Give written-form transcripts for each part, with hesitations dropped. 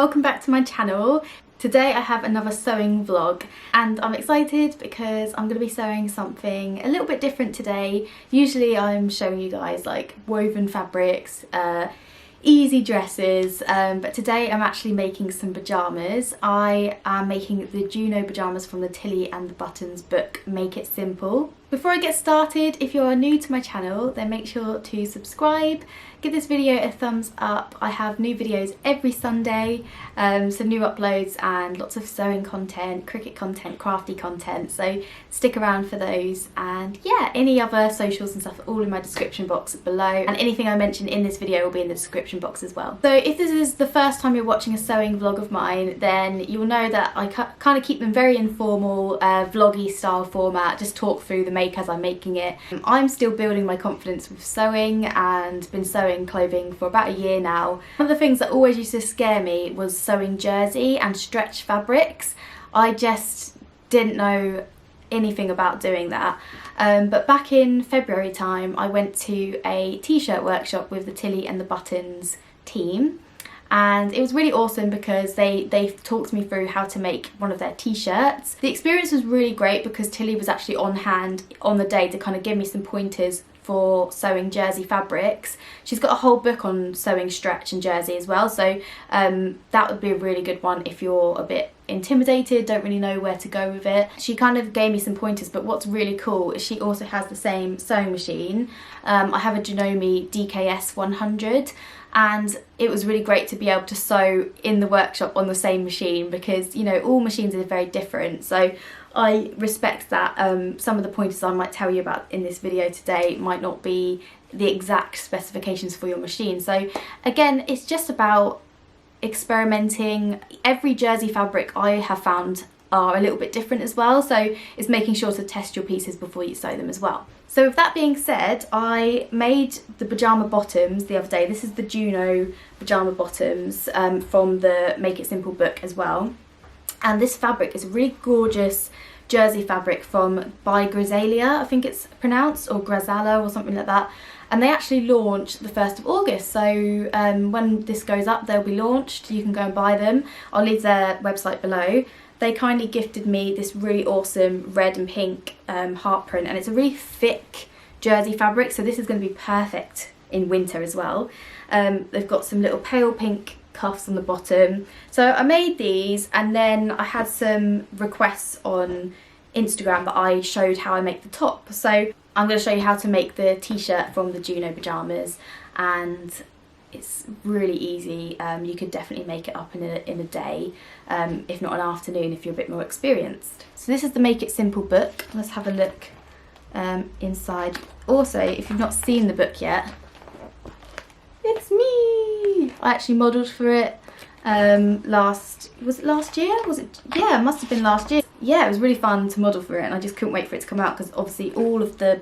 welcome back to my channel. Today I have another sewing vlog and I'm excited because I'm going to be sewing something a little bit different today. Usually I'm showing you guys like woven fabrics, easy dresses, but today I'm actually making some pajamas. I am making the Juno pajamas from the Tilly and the Buttons book, Make It Simple. Before I get started, if you are new to my channel, then make sure to subscribe, give this video a thumbs up. I have new videos every Sunday, some new uploads and lots of sewing content, cricket content, crafty content, so stick around for those. And yeah, any other socials and stuff are all in my description box below, and anything I mention in this video will be in the description box as well. So if this is the first time you're watching a sewing vlog of mine, then you'll know that I kind of keep them very informal, vloggy style format, just talk through the make as I'm making it. I'm still building my confidence with sewing and been sewing clothing for about a year now. One of the things that always used to scare me was sewing jersey and stretch fabrics. I just didn't know anything about doing that. But back in February time I went to a t-shirt workshop with the Tilly and the Buttons team. And it was really awesome because they talked me through how to make one of their t-shirts. The experience was really great because Tilly was actually on hand on the day to kind of give me some pointers for sewing jersey fabrics. She's got a whole book on sewing stretch and jersey as well, so that would be a really good one if you're a bit intimidated, don't really know where to go with it. She kind of gave me some pointers, but what's really cool is she also has the same sewing machine. I have a Janome DKS 100, and it was really great to be able to sew in the workshop on the same machine because, you know, all machines are very different. So I respect that some of the pointers I might tell you about in this video today might not be the exact specifications for your machine. So again, it's just about experimenting. Every jersey fabric I have found are a little bit different as well, so it's making sure to test your pieces before you sew them as well. So with that being said, I made the pajama bottoms the other day. This is the Juno pajama bottoms from the Make It Simple book as well. And this fabric is a really gorgeous jersey fabric by Grisalia, I think it's pronounced, or Grazala or something like that. And they actually launched the 1st of August, so when this goes up they'll be launched. You can go and buy them. I'll leave their website below. They kindly gifted me this really awesome red and pink heart print, and it's a really thick jersey fabric, so this is going to be perfect in winter as well. They've got some little pale pink cuffs on the bottom. So I made these, and then I had some requests on Instagram that I showed how I make the top. So I'm going to show you how to make the t-shirt from the Juno pajamas, and it's really easy. You could definitely make it up in a day, if not an afternoon if you're a bit more experienced. So this is the Make It Simple book. Let's have a look inside. Also, if you've not seen the book yet, it's me! I actually modelled for it was it last year? Yeah, it must have been last year. Yeah, it was really fun to model for it, and I just couldn't wait for it to come out because obviously all of the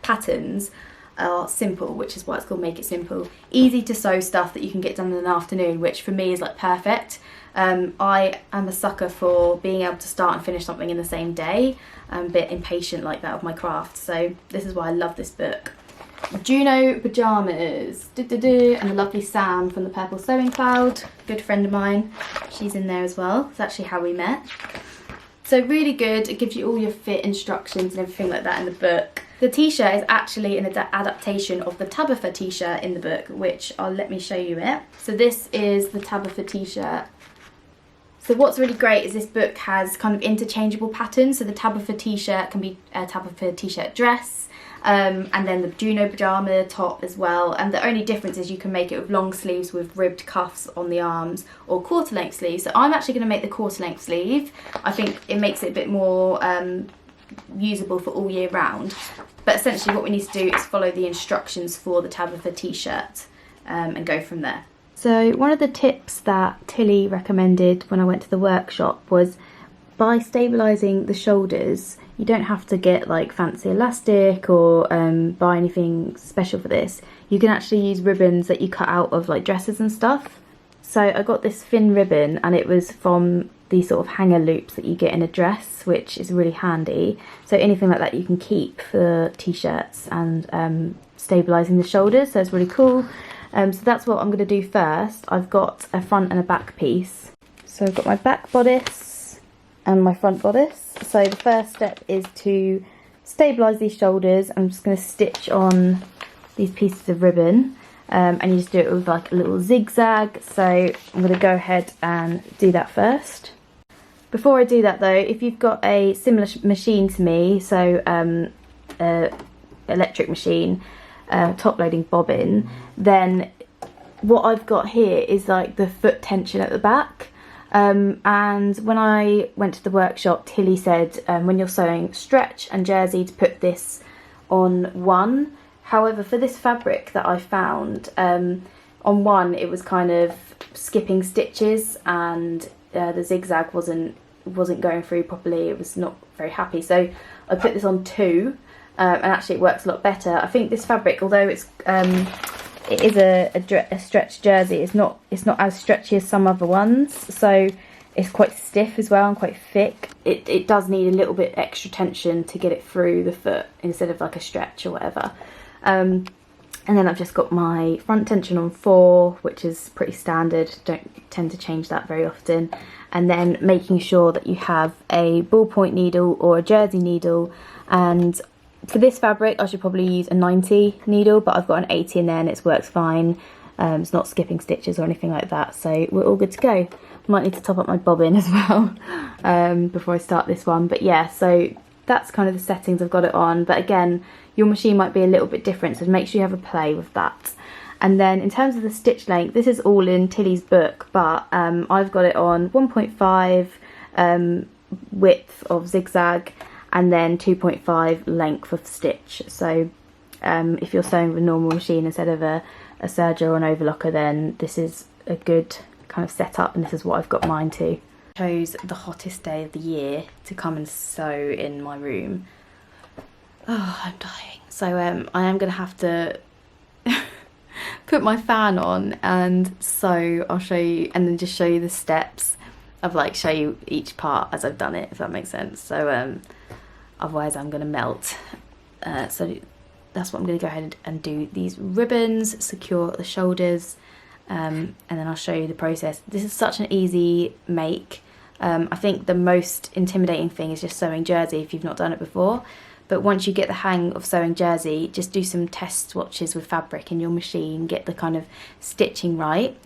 patterns are simple, which is why it's called Make It Simple. Easy to sew stuff that you can get done in an afternoon, which for me is like perfect. I am a sucker for being able to start and finish something in the same day. I'm a bit impatient like that of my craft, so this is why I love this book. Juno pajamas, and the lovely Sam from the Purple Sewing Cloud, good friend of mine, she's in there as well. It's actually how we met. So really good, it gives you all your fit instructions and everything like that in the book. The t-shirt is actually an adaptation of the Tabitha t-shirt in the book, which let me show you it. So this is the Tabitha t-shirt. So what's really great is this book has kind of interchangeable patterns. So the Tabitha t-shirt can be a Tabitha t-shirt dress, and then the Juno pajama top as well. And the only difference is you can make it with long sleeves with ribbed cuffs on the arms, or quarter length sleeves. So I'm actually going to make the quarter length sleeve. I think it makes it a bit more usable for all year round. But essentially what we need to do is follow the instructions for the Tabitha t-shirt and go from there. So one of the tips that Tilly recommended when I went to the workshop was by stabilising the shoulders, you don't have to get like fancy elastic or buy anything special for this. You can actually use ribbons that you cut out of like dresses and stuff. So I got this thin ribbon, and it was from these sort of hanger loops that you get in a dress, which is really handy. So anything like that you can keep for t-shirts and stabilising the shoulders, so it's really cool. So that's what I'm going to do first. I've got a front and a back piece. So I've got my back bodice and my front bodice. So the first step is to stabilise these shoulders. I'm just going to stitch on these pieces of ribbon, and you just do it with like a little zigzag. So I'm going to go ahead and do that first. Before I do that though, if you've got a similar machine to me, so electric machine, top loading bobbin, then what I've got here is like the foot tension at the back. And when I went to the workshop, Tilly said when you're sewing stretch and jersey to put this on one. However, for this fabric that I found, on one it was kind of skipping stitches, and the zigzag wasn't going through properly. It was not very happy, so I put this on two, and actually it works a lot better. I think this fabric, although it is a stretched jersey, it's not as stretchy as some other ones, so it's quite stiff as well and quite thick. It does need a little bit extra tension to get it through the foot instead of like a stretch or whatever. And then I've just got my front tension on 4, which is pretty standard, don't tend to change that very often. And then making sure that you have a ballpoint needle or a jersey needle, and for this fabric I should probably use a 90 needle, but I've got an 80 in there and it works fine. It's not skipping stitches or anything like that, so we're all good to go. Might need to top up my bobbin as well before I start this one, but yeah, so that's kind of the settings I've got it on. But again, your machine might be a little bit different, so make sure you have a play with that. And then in terms of the stitch length, this is all in Tilly's book, but I've got it on 1.5 width of zigzag and then 2.5 length of stitch. So if you're sewing with a normal machine instead of a serger or an overlocker, then this is a good kind of setup, and this is what I've got mine to. Chose the hottest day of the year to come and sew in my room. Oh, I'm dying. So I am going to have to put my fan on and sew. I'll show you, and then just show you the steps of like show you each part as I've done it, if that makes sense. So otherwise I'm going to melt. So that's what I'm going to go ahead and do. These ribbons, secure the shoulders, and then I'll show you the process. This is such an easy make. I think the most intimidating thing is just sewing jersey if you've not done it before. But once you get the hang of sewing jersey, just do some test swatches with fabric in your machine, get the kind of stitching right.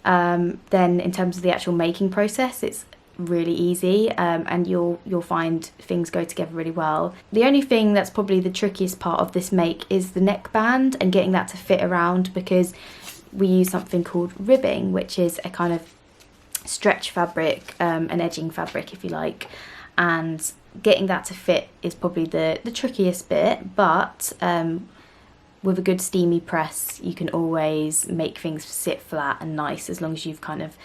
Then in terms of the actual making process, it's really easy, and you'll find things go together really well. The only thing that's probably the trickiest part of this make is the neckband and getting that to fit around, because we use something called ribbing, which is a kind of stretch fabric, an edging fabric if you like, and getting that to fit is probably the trickiest bit. But with a good steamy press you can always make things sit flat and nice, as long as you've kind of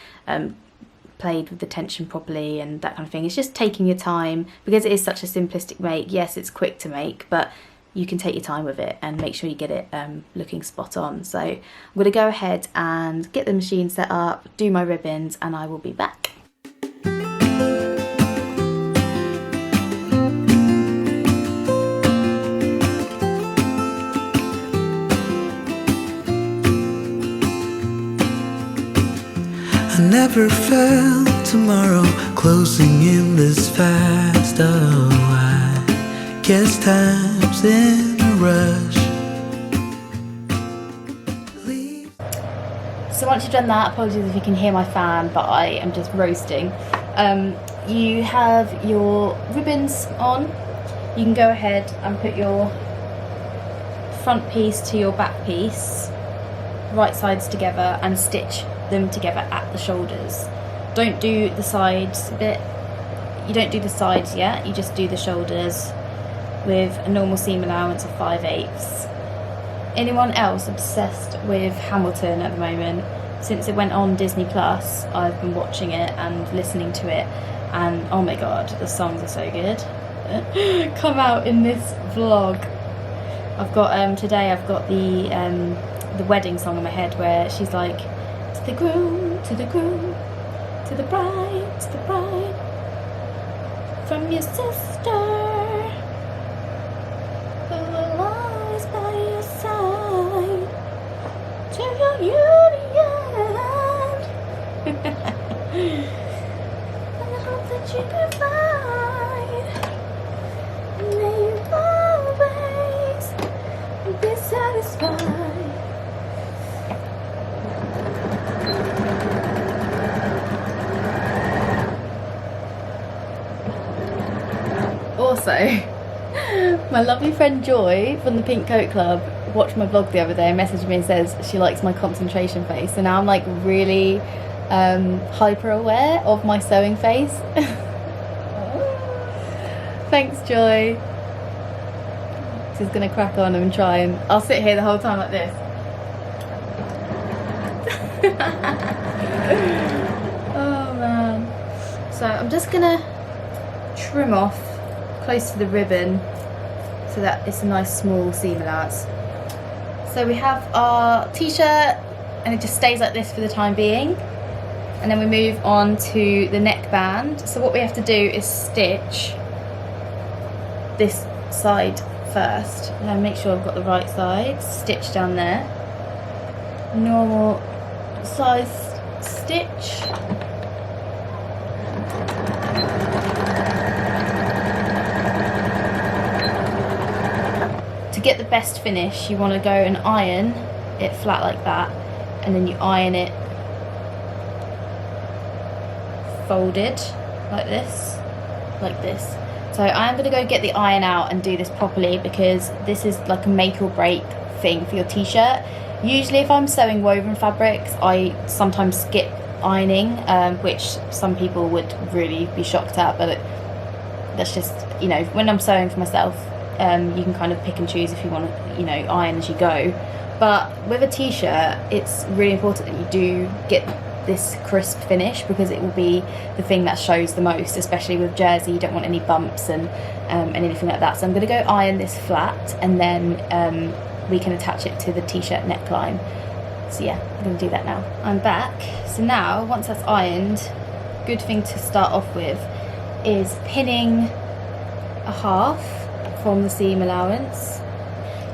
played with the tension properly and that kind of thing. It's just taking your time, because it is such a simplistic make. Yes, it's quick to make, but you can take your time with it and make sure you get it looking spot on. So I'm going to go ahead and get the machine set up, do my ribbons, and I will be back. I never felt tomorrow closing in this fast. Oh, I guess time's in a rush. So once you've done that, apologies if you can hear my fan, but I am just roasting. You have your ribbons on. You can go ahead and put your front piece to your back piece, right sides together, and stitch them together at the shoulders. Don't do the sides bit. You don't do the sides yet, you just do the shoulders with a normal seam allowance of 5/8. Anyone else obsessed with Hamilton at the moment? Since it went on Disney Plus, I've been watching it and listening to it, and oh my god, the songs are so good. Come out in this vlog. I've got today I've got the wedding song in my head where she's like, to the groom, to the groom, to the bride, from your sister, who will always by your side, to your So my lovely friend Joy from the Pink Coat Club watched my vlog the other day and messaged me and says she likes my concentration face. So now I'm like really hyper aware of my sewing face. Thanks, Joy. She's gonna crack on and try, and I'll sit here the whole time like this. Oh man. So I'm just gonna trim off close to the ribbon so that it's a nice small seam allowance. So we have our t-shirt and it just stays like this for the time being, and then we move on to the neckband. So what we have to do is stitch this side first. Now make sure I've got the right side. Stitch down there. Normal size stitch. To get the best finish, you want to go and iron it flat like that, and then you iron it folded like this, So I am going to go get the iron out and do this properly, because this is like a make or break thing for your t-shirt. Usually if I'm sewing woven fabrics, I sometimes skip ironing, which some people would really be shocked at, but that's just, you know, when I'm sewing for myself, you can kind of pick and choose if you want to, you know, iron as you go. But with a t-shirt, it's really important that you do get this crisp finish, because it will be the thing that shows the most, especially with jersey. You don't want any bumps and anything like that. So I'm going to go iron this flat, and then we can attach it to the t-shirt neckline. So yeah, I'm going to do that now. I'm back. So now, once that's ironed, good thing to start off with is pinning a half from the seam allowance.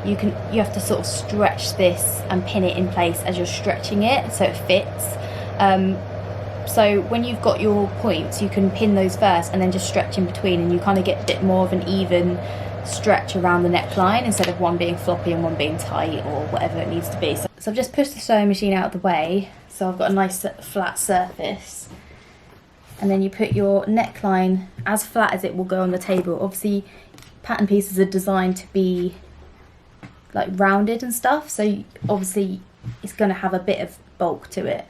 You have to sort of stretch this and pin it in place as you're stretching it so it fits. So when you've got your points, you can pin those first and then just stretch in between, and you kind of get a bit more of an even stretch around the neckline instead of one being floppy and one being tight or whatever it needs to be. So I've just pushed the sewing machine out of the way, so I've got a nice flat surface, and then you put your neckline as flat as it will go on the table. Obviously pattern pieces are designed to be like rounded and stuff, so obviously it's going to have a bit of bulk to it.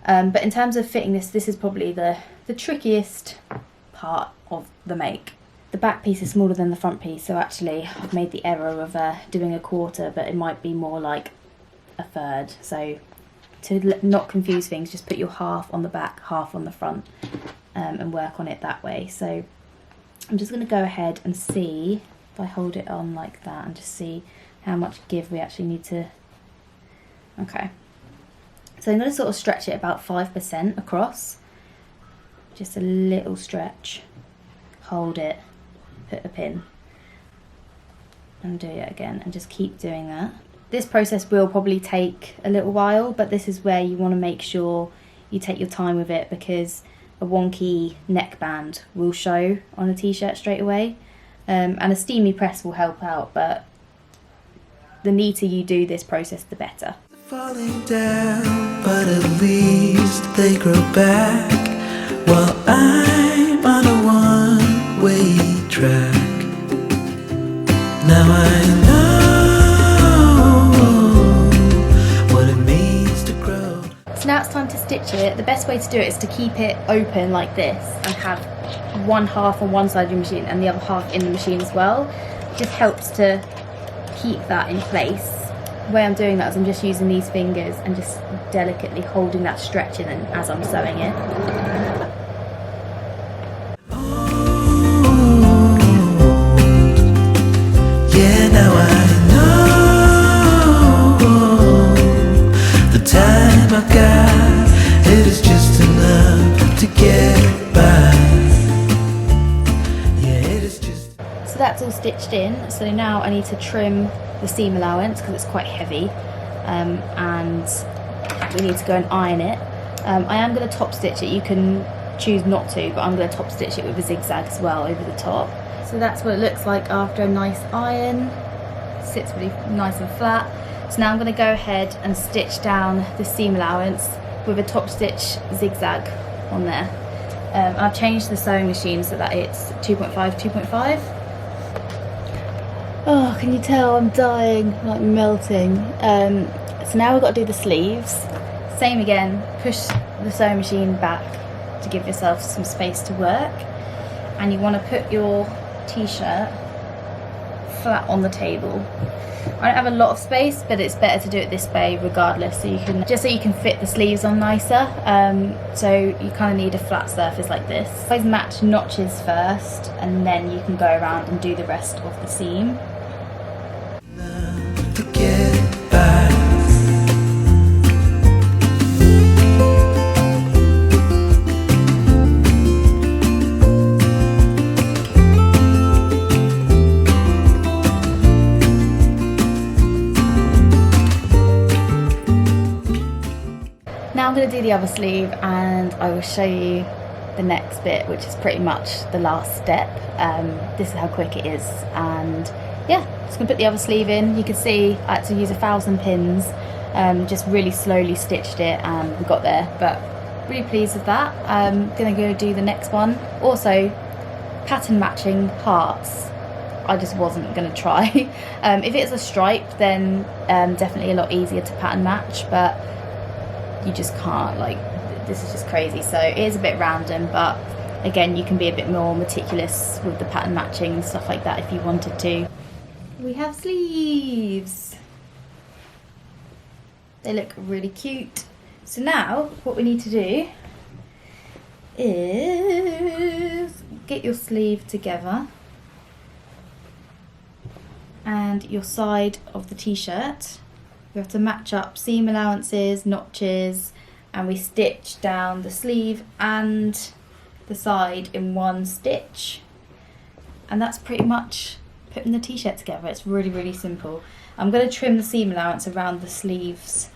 But in terms of fitting this is probably the trickiest part of the make. The back piece is smaller than the front piece, so actually I've made the error of doing a quarter, but it might be more like a third. So to not confuse things, just put your half on the back, half on the front, and work on it that way. So I'm just going to go ahead and see if I hold it on like that and just see how much give we actually need to. Okay. So I'm going to sort of stretch it about 5% across. Just a little stretch. Hold it, put a pin, and do it again, and just keep doing that. This process will probably take a little while, but this is where you want to make sure you take your time with it, because a wonky neckband will show on a t-shirt straight away. And a steamy press will help out, but the neater you do this process, the better. Falling down, but at least they grow back, while I'm on a one-way track. Now I know what it means to grow. So now it's time to stitch it. The best way to do it is to keep it open like this and have one half on one side of your machine and the other half in the machine as well. It just helps to keep that in place. The way I'm doing that is I'm just using these fingers and just delicately holding that stretch in as I'm sewing it. Yeah, now I know the time I've got, it is just enough to get by. Yeah, it is just. So that's all stitched in. So now I need to trim the seam allowance because it's quite heavy, and we need to go and iron it. I am going to top stitch it. You can choose not to, but I'm going to top stitch it with a zigzag as well over the top. So that's what it looks like after a nice iron. Sits really nice and flat. So now I'm going to go ahead and stitch down the seam allowance with a top stitch zigzag on there. I've changed the sewing machine so that it's 2.5, 2.5. Oh, can you tell I'm dying, like melting? So now we've got to do the sleeves. Same again, push the sewing machine back to give yourself some space to work. And you want to put your t-shirt flat on the table. I don't have a lot of space, but it's better to do it this way regardless, so you can just so you can fit the sleeves on nicer. So you kind of need a flat surface like this. Always match notches first, and then you can go around and do the rest of the seam. To get back. Now I'm going to do the other sleeve and I will show you the next bit, which is pretty much the last step. This is how quick it is, and yeah, just going to put the other sleeve in. You can see I had to use 1,000 pins, just really slowly stitched it and we got there, but really pleased with that. I'm going to go do the next one. Also, pattern matching hearts. I just wasn't going to try. If it's a stripe, then definitely a lot easier to pattern match, but you just can't, like, this is just crazy. So it is a bit random, but again, you can be a bit more meticulous with the pattern matching and stuff like that if you wanted to. We have sleeves. They look really cute. So now what we need to do is get your sleeve together and your side of the t-shirt. We have to match up seam allowances, notches, and we stitch down the sleeve and the side in one stitch. And that's pretty much putting the t-shirt together. It's really, really simple. I'm going to trim the seam allowance around the sleeves,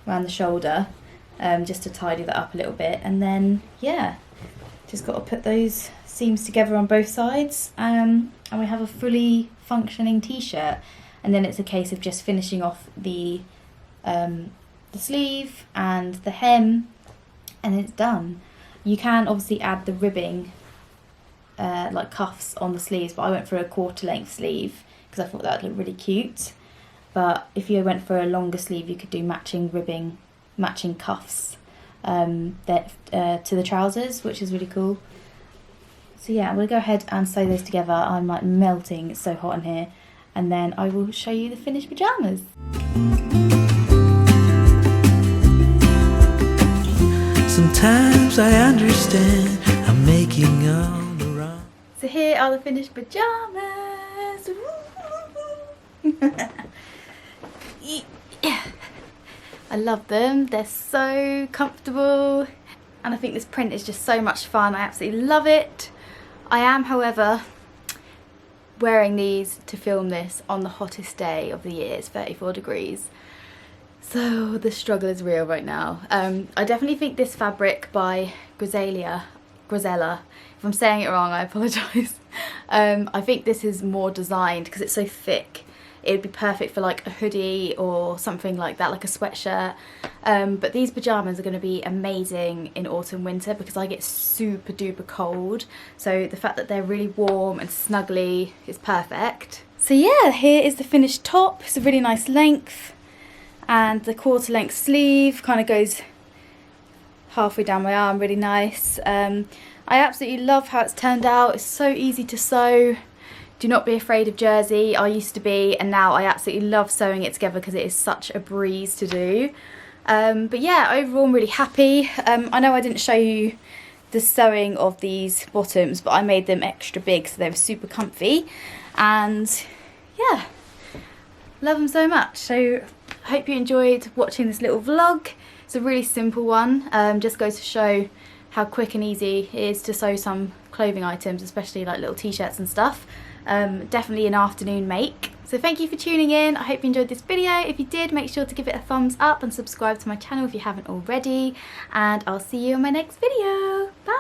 around the shoulder, just to tidy that up a little bit. And then, yeah, just got to put those seams together on both sides, and we have a fully functioning t-shirt. And then it's a case of just finishing off the sleeve and the hem, and it's done. You can obviously add the ribbing, like cuffs on the sleeves, but I went for a quarter length sleeve because I thought that would look really cute. But if you went for a longer sleeve, you could do matching ribbing, matching cuffs to the trousers, which is really cool. So yeah, I'm gonna go ahead and sew those together. I'm like melting, it's so hot in here. And then I will show you the finished pajamas. Sometimes I understand I'm making all the wrong. So here are the finished pajamas. Yeah. I love them. They're so comfortable. And I think this print is just so much fun. I absolutely love it. I am, however, wearing these to film this on the hottest day of the year. It's 34 degrees, so the struggle is real right now. I definitely think this fabric by Grazella, if I'm saying it wrong I apologise. I think this is more designed because it's so thick. It would be perfect for like a hoodie or something like that, like a sweatshirt. But these pajamas are going to be amazing in autumn winter because I get super duper cold. So the fact that they're really warm and snuggly is perfect. So yeah, here is the finished top. It's a really nice length, and the quarter length sleeve kind of goes halfway down my arm, really nice. I absolutely love how it's turned out. It's so easy to sew. Do not be afraid of jersey. I used to be, and now I absolutely love sewing it together because it is such a breeze to do. But yeah, overall I'm really happy. I know I didn't show you the sewing of these bottoms, but I made them extra big so they were super comfy, and yeah, love them so much. So I hope you enjoyed watching this little vlog. It's a really simple one, just goes to show how quick and easy it is to sew some clothing items, especially like little t-shirts and stuff. Definitely an afternoon make. So thank you for tuning in. I hope you enjoyed this video. If you did, make sure to give it a thumbs up and subscribe to my channel if you haven't already, and I'll see you in my next video. Bye.